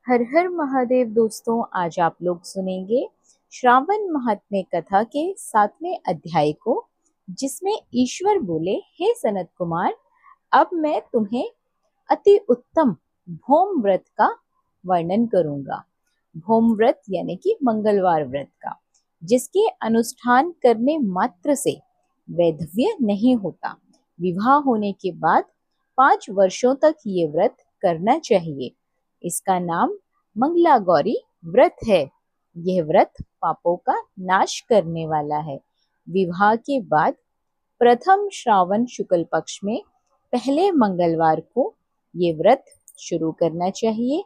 हर हर महादेव दोस्तों, आज आप लोग सुनेंगे श्रावण महात्म्य कथा के 7वें अध्याय को, जिसमें ईश्वर बोले, हे सनत कुमार, अब मैं तुम्हें अति उत्तम भौम व्रत का वर्णन करूंगा। भौम व्रत यानी कि मंगलवार व्रत का, जिसके अनुष्ठान करने मात्र से वैधव्य नहीं होता। विवाह होने के बाद 5 वर्षों तक ये व्रत करना चाहिए। इसका नाम मंगला गौरी व्रत है। यह व्रत पापों का नाश करने वाला है। विवाह के बाद प्रथम श्रावण शुक्ल पक्ष में पहले मंगलवार को ये व्रत शुरू करना चाहिए।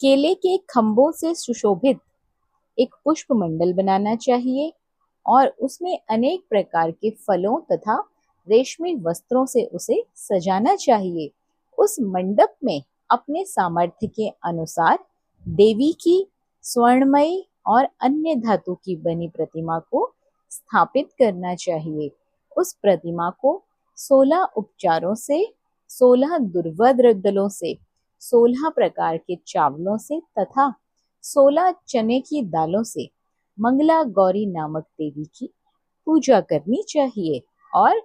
केले के खंभों से सुशोभित एक पुष्प मंडल बनाना चाहिए और उसमें अनेक प्रकार के फलों तथा रेशमी वस्त्रों से उसे सजाना चाहिए। उस मंडप में अपने सामर्थ्य के अनुसार देवी की स्वर्णमयी और अन्य धातु की बनी प्रतिमा को स्थापित करना चाहिए। उस प्रतिमा को 16 उपचारों से, 16 दुर्वा दलों से, 16 प्रकार के चावलों से तथा 16 चने की दालों से मंगला गौरी नामक देवी की पूजा करनी चाहिए और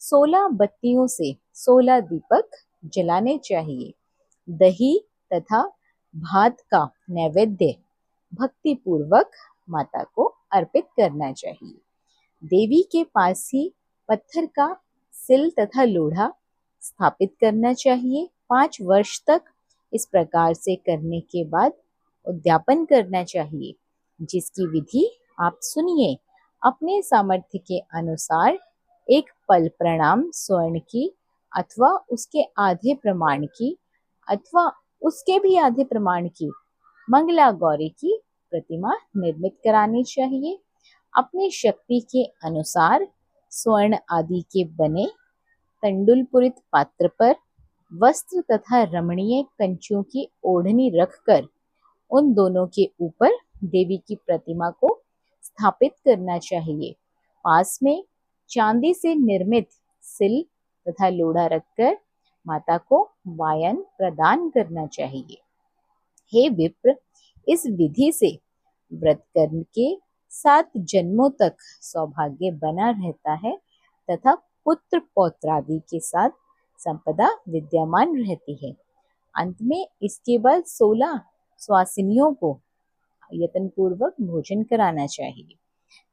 16 बत्तियों से 16 दीपक जलाने चाहिए। दही तथा भात का नैवेद्य भक्ति पूर्वक माता को अर्पित करना चाहिए। देवी के पास ही पत्थर का सिल तथा लोढ़ा स्थापित करना चाहिए। 5 वर्ष तक इस प्रकार से करने के बाद उद्यापन करना चाहिए, जिसकी विधि आप सुनिए। अपने सामर्थ्य के अनुसार एक पल प्रणाम स्वर्ण की अथवा उसके आधे प्रमाण की अथवा उसके भी आधे प्रमाण की मंगला गौरी की प्रतिमा निर्मित करानी चाहिए। अपनी शक्ति के अनुसार स्वर्ण आदि के बने तंडुलपुरित पात्र पर वस्त्र तथा रमणीय कंचों की ओढ़नी रखकर उन दोनों के ऊपर देवी की प्रतिमा को स्थापित करना चाहिए। पास में चांदी से निर्मित सिल तथा लोढ़ा रखकर माता को वायन प्रदान करना चाहिए। हे विप्र, इस विधि से व्रत करके 7 जन्मों तक सौभाग्य बना रहता है तथा पुत्र पौत्रादि के साथ संपदा विद्यमान रहती है। अंत में इसके बाद 16 स्वासिनियों को यत्नपूर्वक भोजन कराना चाहिए।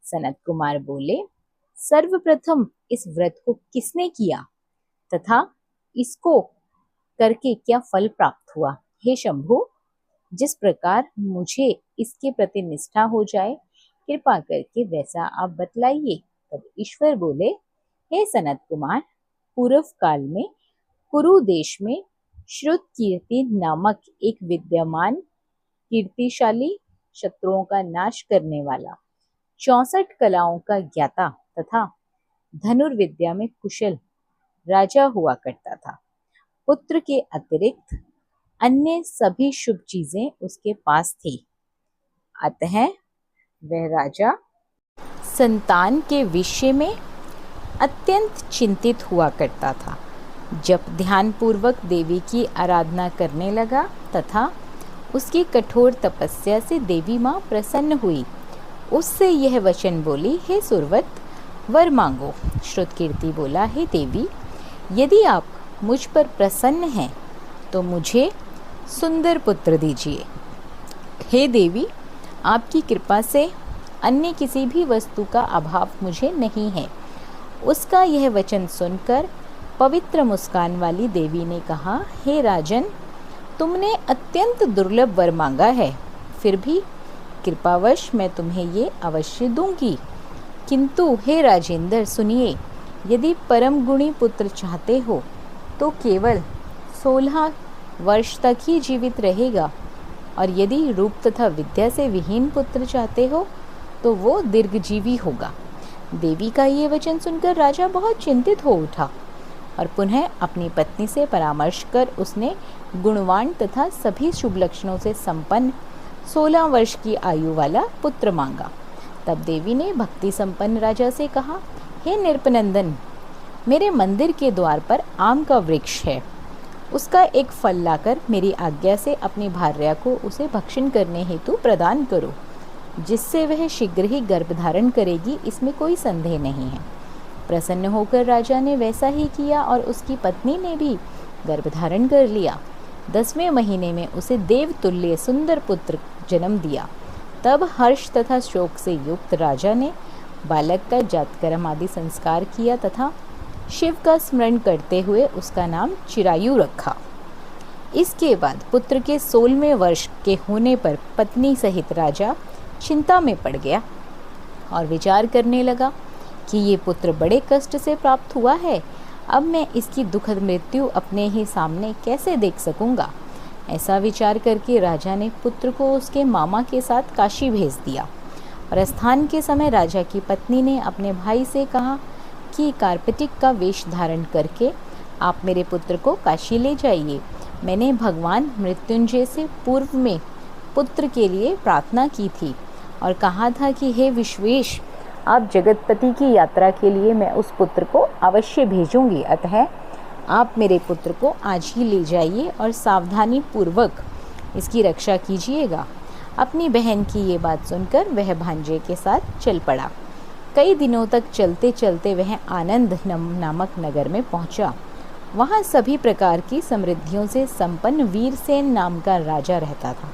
सनत कुमार बोले, सर्वप्रथम इस व्रत को किसने किया तथा इसको करके क्या फल प्राप्त हुआ? हे शंभु, जिस प्रकार मुझे इसके प्रति निष्ठा हो जाए, कृपा करके वैसा आप बतलाइए। तब ईश्वर बोले, हे सनत कुमार, पूर्व काल में कुरु देश में श्रुत कीर्ति नामक एक विद्यमान कीर्तिशाली, शत्रुओं का नाश करने वाला, 64 कलाओं का ज्ञाता तथा धनुर्विद्या में कुशल राजा हुआ करता था। पुत्र के अतिरिक्त अन्य सभी शुभ चीजें उसके पास थी। अतः वह राजा संतान के विषय में अत्यंत चिंतित हुआ करता था। जब ध्यानपूर्वक देवी की आराधना करने लगा तथा उसकी कठोर तपस्या से देवी माँ प्रसन्न हुई, उससे यह वचन बोली, हे सुरवत, वर मांगो। श्रुतकीर्ति बोला, हे देवी, यदि आप मुझ पर प्रसन्न हैं तो मुझे सुंदर पुत्र दीजिए। हे देवी, आपकी कृपा से अन्य किसी भी वस्तु का अभाव मुझे नहीं है। उसका यह वचन सुनकर पवित्र मुस्कान वाली देवी ने कहा, हे राजन, तुमने अत्यंत दुर्लभ वर मांगा है, फिर भी कृपावश मैं तुम्हें ये अवश्य दूंगी। किंतु हे राजेंद्र, सुनिए, यदि परम गुणी पुत्र चाहते हो तो केवल 16 वर्ष तक ही जीवित रहेगा, और यदि रूप तथा विद्या से विहीन पुत्र चाहते हो तो वो दीर्घजीवी होगा। देवी का ये वचन सुनकर राजा बहुत चिंतित हो उठा और पुनः अपनी पत्नी से परामर्श कर उसने गुणवान तथा सभी शुभ लक्षणों से संपन्न 16 वर्ष की आयु वाला पुत्र मांगा। तब देवी ने भक्ति संपन्न राजा से कहा, हे नृपनंदन, मेरे मंदिर के द्वार पर आम का वृक्ष है। उसका एक फल लाकर मेरी आज्ञा से अपनी भार्या को उसे भक्षण करने हेतु प्रदान करो, जिससे वह शीघ्र ही गर्भ धारण करेगी, इसमें कोई संदेह नहीं है। प्रसन्न होकर राजा ने वैसा ही किया और उसकी पत्नी ने भी गर्भ धारण कर लिया। 10वें महीने में उसे देवतुल्य सुंदर पुत्र जन्म दिया। तब हर्ष तथा शोक से युक्त राजा ने बालक का जातकर्म आदि संस्कार किया तथा शिव का स्मरण करते हुए उसका नाम चिरायु रखा। इसके बाद पुत्र के 16वें वर्ष के होने पर पत्नी सहित राजा चिंता में पड़ गया और विचार करने लगा कि ये पुत्र बड़े कष्ट से प्राप्त हुआ है, अब मैं इसकी दुखद मृत्यु अपने ही सामने कैसे देख सकूंगा। ऐसा विचार करके राजा ने पुत्र को उसके मामा के साथ काशी भेज दिया। प्रस्थान के समय राजा की पत्नी ने अपने भाई से कहा कि कार्पेटिक का वेश धारण करके आप मेरे पुत्र को काशी ले जाइए। मैंने भगवान मृत्युंजय से पूर्व में पुत्र के लिए प्रार्थना की थी और कहा था कि हे विश्वेश, आप जगतपति की यात्रा के लिए मैं उस पुत्र को अवश्य भेजूंगी, अतः आप मेरे पुत्र को आज ही ले जाइए और सावधानी पूर्वक इसकी रक्षा कीजिएगा। अपनी बहन की ये बात सुनकर वह भांजे के साथ चल पड़ा। कई दिनों तक चलते चलते वह आनंद नामक नगर में पहुंचा। वहां सभी प्रकार की समृद्धियों से संपन्न वीरसेन नाम का राजा रहता था।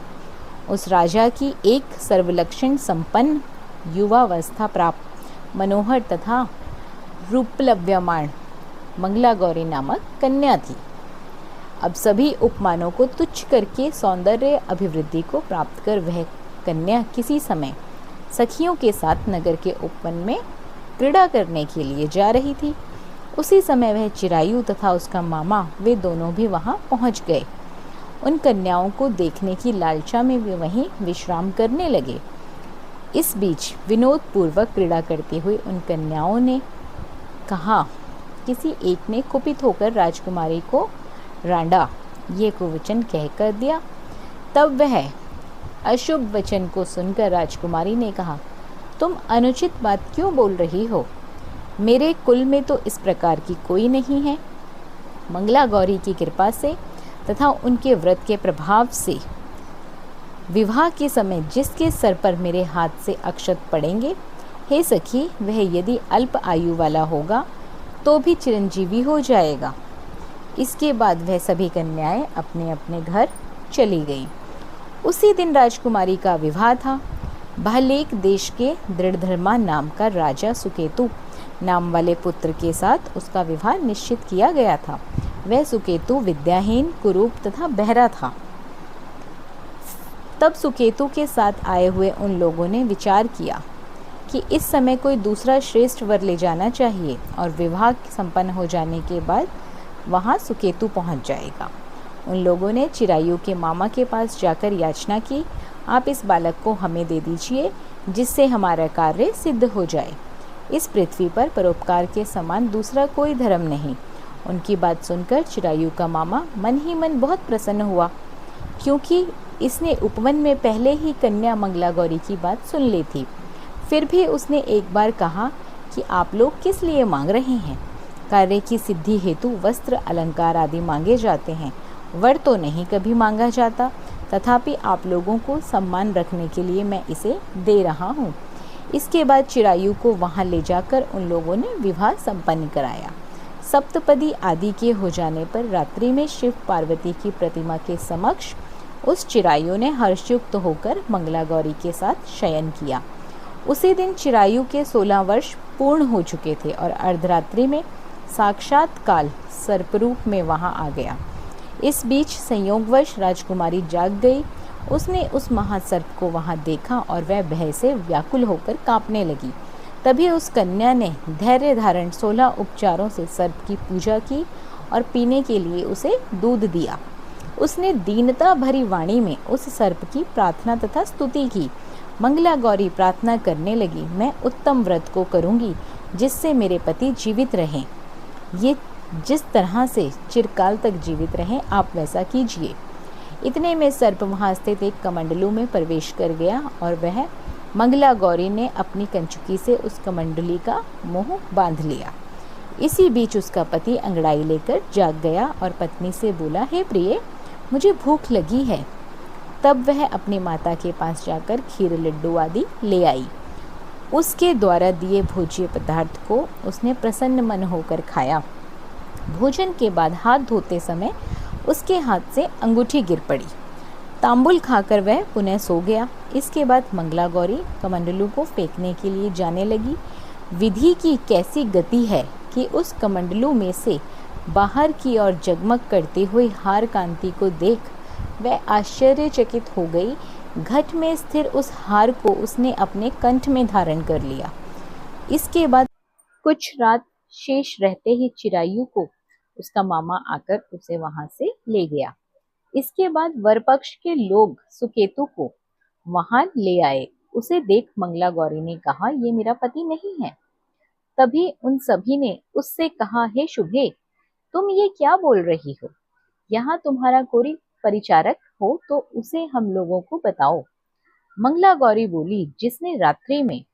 उस राजा की एक सर्वलक्षण संपन्न युवावस्था प्राप्त मनोहर तथा रूपलव्यमाण मंगला गौरी नामक कन्या थी। अब सभी उपमानों को तुच्छ करके सौंदर्य अभिवृद्धि को प्राप्त कर वह कन्या किसी समय सखियों के साथ नगर के उपवन में क्रीड़ा करने के लिए जा रही थी। उसी समय वह चिरायु तथा उसका मामा वे दोनों भी वहां पहुंच गए। उन कन्याओं को देखने की लालसा में वे वहीं विश्राम करने लगे। इस बीच विनोद पूर्वक क्रीड़ा करती हुई उन कन्याओं ने कहा, किसी एक ने कुपित होकर राजकुमारी को रांडा ये कुवचन कहकर दिया। तब वह अशुभ वचन को सुनकर राजकुमारी ने कहा, तुम अनुचित बात क्यों बोल रही हो? मेरे कुल में तो इस प्रकार की कोई नहीं है। मंगला गौरी की कृपा से तथा उनके व्रत के प्रभाव से विवाह के समय जिसके सर पर मेरे हाथ से अक्षत पड़ेंगे, हे सखी, वह यदि अल्प आयु वाला होगा तो भी चिरंजीवी हो जाएगा। इसके बाद वह सभी कन्याएं अपने अपने घर चली गईं। उसी दिन राजकुमारी का विवाह था। भालेक देश के दृढ़धर्मा नाम का राजा सुकेतु नाम वाले पुत्र के साथ उसका विवाह निश्चित किया गया था। वह सुकेतु विद्याहीन, कुरूप तथा बहरा था। तब सुकेतु के साथ आए हुए उन लोगों ने विचार किया कि इस समय कोई दूसरा श्रेष्ठ वर ले जाना चाहिए और विवाह संपन्न हो जाने के बाद वहां सुकेतु पहुंच जाएगा। उन लोगों ने चिरायु के मामा के पास जाकर याचना की, आप इस बालक को हमें दे दीजिए जिससे हमारा कार्य सिद्ध हो जाए। इस पृथ्वी पर परोपकार के समान दूसरा कोई धर्म नहीं। उनकी बात सुनकर चिरायु का मामा मन ही मन बहुत प्रसन्न हुआ, क्योंकि इसने उपवन में पहले ही कन्या मंगला गौरी की बात सुन ली थी। फिर भी उसने एक बार कहा कि आप लोग किस लिए मांग रहे हैं? कार्य की सिद्धि हेतु वस्त्र अलंकार आदि मांगे जाते हैं, वर तो नहीं कभी मांगा जाता। तथापि आप लोगों को सम्मान रखने के लिए मैं इसे दे रहा हूँ। इसके बाद चिरायु को वहाँ ले जाकर उन लोगों ने विवाह संपन्न कराया। सप्तपदी आदि के हो जाने पर रात्रि में शिव पार्वती की प्रतिमा के समक्ष उस चिरायु ने हर्षयुक्त होकर मंगला गौरी के साथ शयन किया। उसी दिन चिरायु के 16 वर्ष पूर्ण हो चुके थे और अर्धरात्रि में साक्षात काल सर्परूप में वहां आ गया। इस बीच संयोगवश राजकुमारी जाग गई। उसने उस महासर्प को वहां देखा और वह भय से व्याकुल होकर कांपने लगी। तभी उस कन्या ने धैर्य धारण 16 उपचारों से सर्प की पूजा की और पीने के लिए उसे दूध दिया। उसने दीनता भरी वाणी में उस सर्प की प्रार्थना तथा स्तुति की। मंगला गौरी प्रार्थना करने लगी, मैं उत्तम व्रत को करूंगी जिससे मेरे पति जीवित रहें। ये जिस तरह से चिरकाल तक जीवित रहें आप वैसा कीजिए। इतने में सर्प वहां स्थित एक कमंडलू में प्रवेश कर गया और वह मंगला गौरी ने अपनी कंचुकी से उस कमंडली का मुंह बांध लिया। इसी बीच उसका पति अंगड़ाई लेकर जाग गया और पत्नी से बोला, हे प्रिय, मुझे भूख लगी है। तब वह अपनी माता के पास जाकर खीर लड्डू आदि ले आई। उसके द्वारा दिए भोज्य पदार्थ को उसने प्रसन्न मन होकर खाया। भोजन के बाद हाथ धोते समय उसके हाथ से अंगूठी गिर पड़ी। तांबुल खाकर वह पुनः सो गया। इसके बाद मंगला गौरी कमंडलू को फेंकने के लिए जाने लगी। विधि की कैसी गति है कि उस कमंडलू में से बाहर की ओर जगमग करती हुई हार कांति को देख वह आश्चर्यचकित हो गई। घट में स्थिर उस हार को उसने अपने कंठ में धारण कर लिया। इसके बाद कुछ रात शेष रहते ही चिरायु को उसका मामा आकर उसे वहां से ले गया। इसके बाद वरपक्ष के लोग सुकेतु को वहां ले आए। उसे देख मंगला गौरी ने कहा, ये मेरा पति नहीं है। तभी उन सभी ने उससे कहा, हे शुभे, तुम ये क्या बोल रही हो? यहाँ तुम्हारा कोई परिचारक हो तो उसे हम लोगों को बताओ। मंगला गौरी बोली, जिसने रात्रि में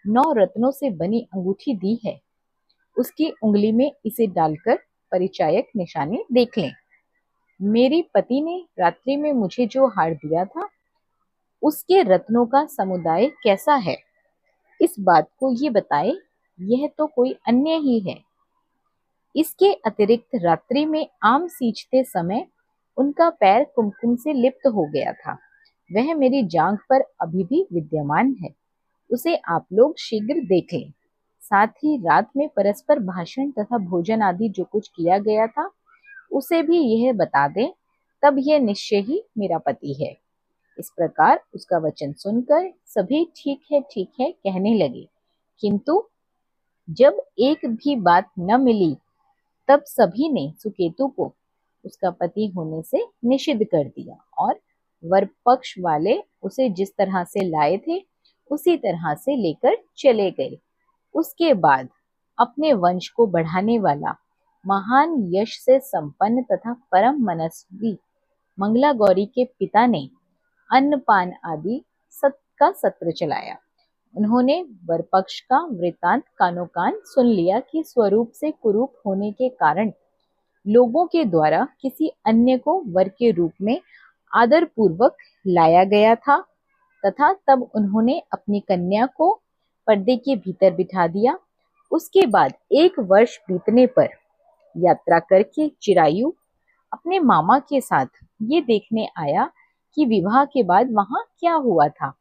9 रत्नों से बनी अंगूठी दी है, उसकी उंगली में इसे डालकर परिचायक निशानी देख लें। मेरे पति ने रात्रि में मुझे जो हार दिया था, उसके रत्नों का समुदाय कैसा है, इस बात को ये बताए। यह तो कोई अन्य ही है। इसके अतिरिक्त रात्रि में आम सींचते समय उनका पैर कुमकुम से लिप्त हो गया था। वह मेरी जांघ पर अभी भी विद्यमान है। उसे आप लोग शीघ्र देख लें। साथ ही रात में परस्पर भाषण तथा भोजन आदि जो कुछ किया गया था, उसे भी यह बता दें। तब यह निश्चय ही मेरा पति है। इस प्रकार उसका वचन सुनकर सभी ठीक है कहने लगे। किंतु जब एक भी बात न मिली, तब सभी ने सुकेतु को उसका पति होने से निषिद्ध कर दिया और वर पक्ष वाले उसे जिस तरह से लाए थे उसी तरह से लेकर चले गए। उसके बाद अपने वंश को बढ़ाने वाला महान यश से संपन्न तथा परम मनस्वी मंगला गौरी के पिता ने अन्नपान आदि का सत्र चलाया। उन्होंने वरपक्ष का वृतांत कानो कान सुन लिया कि स्वरूप से कुरूप होने के कारण लोगों के द्वारा किसी अन्य को वर के रूप में आदर पूर्वक लाया गया था तथा तब उन्होंने अपनी कन्या को पर्दे के भीतर बिठा दिया। उसके बाद 1 वर्ष बीतने पर यात्रा करके चिरायु अपने मामा के साथ ये देखने आया कि विवाह के बाद वहां क्या हुआ था।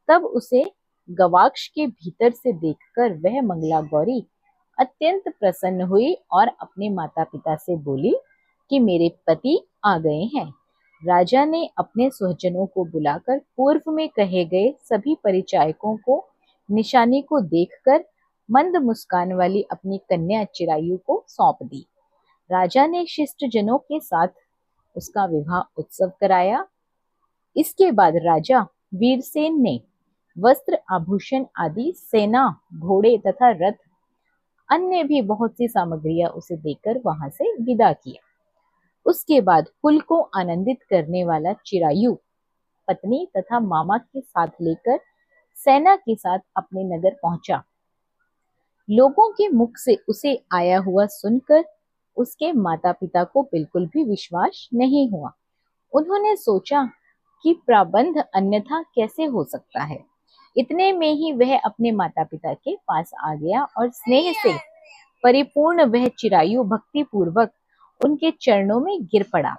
तब उसे गवाक्ष के भीतर से देखकर वह मंगला गौरी अत्यंत प्रसन्न हुई और अपने माता पिता से बोली कि मेरे पति आ गए हैं। राजा ने अपने सहजनों को बुलाकर पूर्व में कहे गए सभी परिचायकों को निशानी को देखकर मंद मुस्कान वाली अपनी कन्या चिरायु को सौंप दी। राजा ने शिष्ट जनों के साथ उसका विवाह उत्सव कराया। इसके बाद राजा वीरसेन ने वस्त्र आभूषण आदि सेना, घोड़े तथा रथ अन्य भी बहुत सी सामग्रियां उसे देकर वहां से विदा किया। उसके बाद कुल को आनंदित करने वाला चिरायु पत्नी तथा मामा के साथ लेकर सेना के साथ अपने नगर पहुंचा। लोगों के मुख से उसे आया हुआ सुनकर उसके माता पिता को बिल्कुल भी विश्वास नहीं हुआ। उन्होंने सोचा कि प्रबंध अन्यथा कैसे हो सकता है। इतने में ही वह अपने माता पिता के पास आ गया और स्नेह से परिपूर्ण वह चिरायु भक्ति पूर्वक उनके चरणों में गिर पड़ा।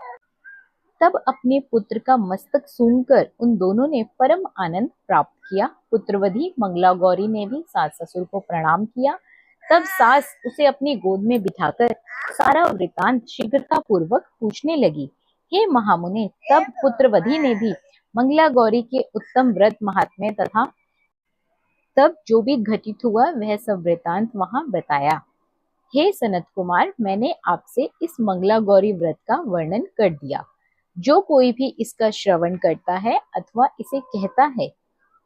तब अपने पुत्र का मस्तक सूंघकर उन दोनों ने परम आनंद प्राप्त किया। पुत्रवधी मंगला गौरी ने भी सास ससुर को प्रणाम किया। तब सास उसे अपनी गोद में बिठाकर सारा वृतांत शीघ्रता पूर्वक पूछने लगी। हे महामुने, तब पुत्रवधी ने भी मंगला गौरी के उत्तम व्रत महात्म्य तथा तब जो भी घटित हुआ वह सब वृतांत वहां बताया। हे सनत कुमार, मैंने आपसे इस मंगला गौरी व्रत का वर्णन कर दिया। जो कोई भी इसका श्रवण करता है अथवा इसे कहता है,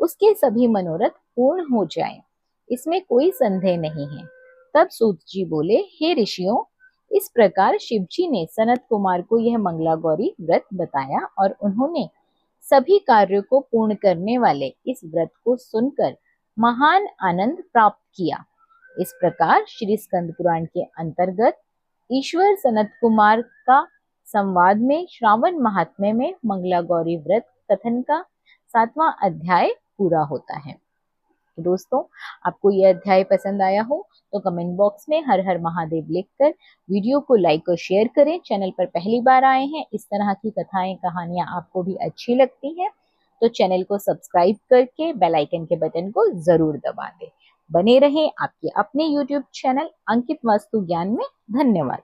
उसके सभी मनोरथ पूर्ण हो जाएं। इसमें कोई संदेह नहीं है। तब सूत जी बोले, हे ऋषियों, इस प्रकार शिवजी ने सनत कुमार को यह मंगला गौरी व्रत बताया और उन्होंने सभी कार्यों को पूर्ण करने वाले इस व्रत को सुनकर महान आनंद प्राप्त किया। इस प्रकार श्री स्कंद पुराण के अंतर्गत ईश्वर सनत कुमार का संवाद में श्रावण महात्म्य में मंगला गौरी व्रत कथन का 7वां अध्याय पूरा होता है। तो दोस्तों, आपको यह अध्याय पसंद आया हो तो कमेंट बॉक्स में हर हर महादेव लिखकर वीडियो को लाइक और शेयर करें। चैनल पर पहली बार आए हैं, इस तरह की कथाएं कहानियां आपको भी अच्छी लगती हैं तो चैनल को सब्सक्राइब करके बेल आइकन के बटन को जरूर दबा दें। बने रहें आपके अपने YouTube चैनल अंकित वास्तु ज्ञान में। धन्यवाद।